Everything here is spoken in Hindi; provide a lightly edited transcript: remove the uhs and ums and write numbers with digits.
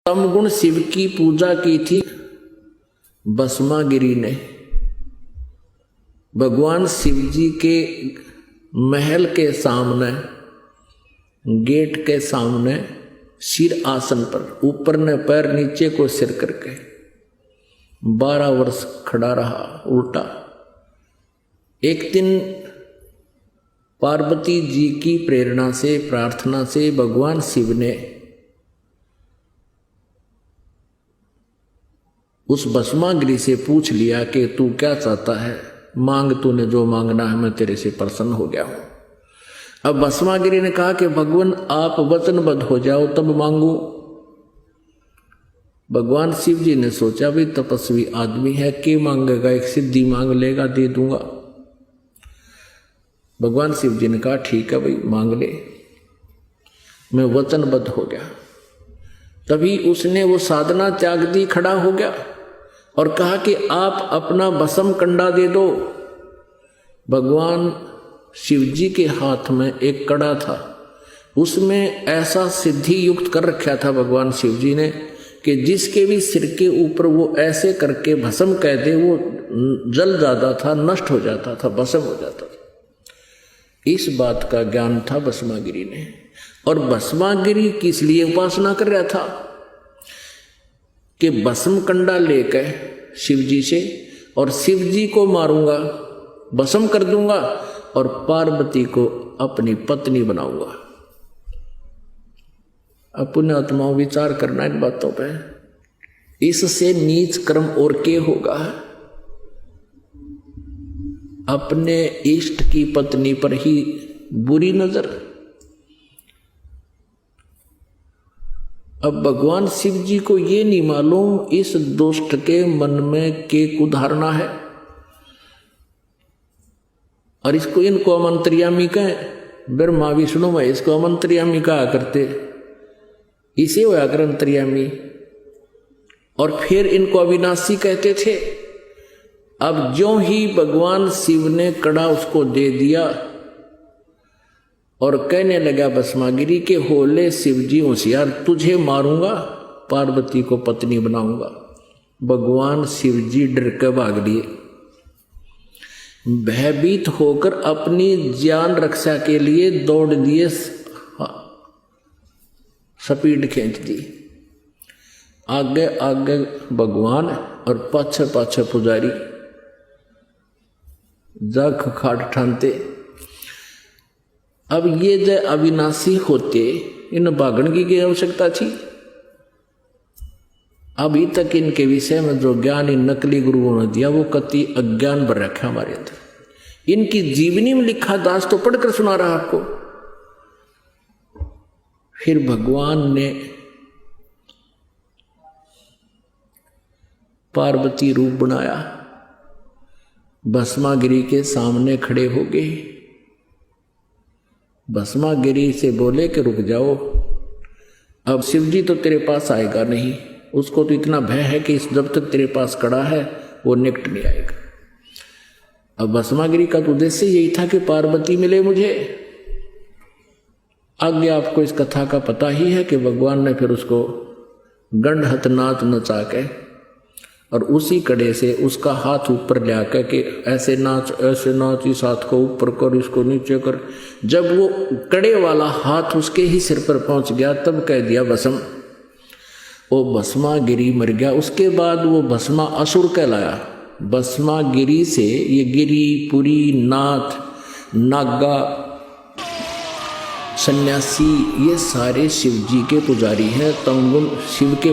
तमगुण शिव की पूजा की थी भस्मागिरी ने। भगवान शिव जी के महल के सामने, गेट के सामने, सिर आसन पर, ऊपर ने पैर नीचे को सिर करके 12 वर्ष खड़ा रहा उल्टा। एक दिन पार्वती जी की प्रेरणा से, प्रार्थना से भगवान शिव ने उस भस्मागिरी से पूछ लिया कि तू क्या चाहता है, मांग, तूने जो मांगना है मैं तेरे से प्रसन्न हो गया हूं। अब भस्मागिरी ने कहा कि भगवान आप वचनबद्ध हो जाओ तब मांगू। भगवान शिव जी ने सोचा भी तपस्वी आदमी है, के मांगेगा, एक सिद्धि मांग लेगा, दे दूंगा। भगवान शिव जी ने कहा ठीक है भाई मांग ले, मैं वचनबद्ध हो गया। तभी उसने वो साधना त्याग दी, खड़ा हो गया और कहा कि आप अपना भस्म कंडा दे दो। भगवान शिव जी के हाथ में एक कड़ा था, उसमें ऐसा सिद्धि युक्त कर रखा था भगवान शिव जी ने कि जिसके भी सिर के ऊपर वो ऐसे करके भस्म कह दे वो जल जाता था, नष्ट हो जाता था, भस्म हो जाता था। इस बात का ज्ञान था भस्मागिरी ने। और भस्मागिरी किस लिए उपासना कर रहा था कि भस्म कंडा लेकर शिव जी से, और शिव जी को मारूंगा, भस्म कर दूंगा और पार्वती को अपनी पत्नी बनाऊंगा। अपने आत्माओं विचार करना इन बातों पे। इससे नीच कर्म और के होगा? अपने इष्ट की पत्नी पर ही बुरी नजर। अब भगवान शिव जी को ये नहीं मालूम इस दुष्ट के मन में के कुधारणा है, और इसको इनको अमंत्रियामी कहें। ब्रह्मा विष्णु महेश को अमंत्रियामी कहा करते, इसे होया कर अंतर्यामी। और फिर इनको अविनाशी कहते थे। अब ज्यों ही भगवान शिव ने कड़ा उसको दे दिया और कहने लगा भस्मागिरी के होले शिव जी होशियार, तुझे मारूंगा, पार्वती को पत्नी बनाऊंगा। भगवान शिव जी डर के भाग लिए, भयभीत होकर अपनी जान रक्षा के लिए दौड़ दिए, स्पीड खींच दी। आगे आगे भगवान और पाछे पाछे पुजारी जग खाट ठानते। अब ये जो अविनाशी होते, इन भागण की आवश्यकता थी? अभी तक इनके विषय में जो ज्ञान इन नकली गुरुओं ने दिया वो कति अज्ञान भर रखा हमारे अंदर। इनकी जीवनी में लिखा दास तो पढ़कर सुना रहा आपको। फिर भगवान ने पार्वती रूप बनाया, भस्मागिरी के सामने खड़े हो गए। भस्मागिरी से बोले कि रुक जाओ, अब शिव जी तो तेरे पास आएगा नहीं, उसको तो इतना भय है कि जब तक तेरे पास खड़ा है वो निकट नहीं आएगा। अब भस्मागिरी का तो उद्देश्य यही था कि पार्वती मिले मुझे। आगे आपको इस कथा का पता ही है कि भगवान ने फिर उसको गंडहत नाच नचा के और उसी कड़े से उसका हाथ ऊपर ले आकर के ऐसे नाच इस हाथ को ऊपर कर, इसको नीचे कर। जब वो कड़े वाला हाथ उसके ही सिर पर पहुंच गया तब कह दिया भस्म। वो भस्मागिरी मर गया। उसके बाद वो भस्मा असुर कहलाया। भस्मागिरी से ये गिरी, पुरी, नाथ, नागा, सन्यासी, ये सारे शिव जी के पुजारी हैं। तमगुण शिव के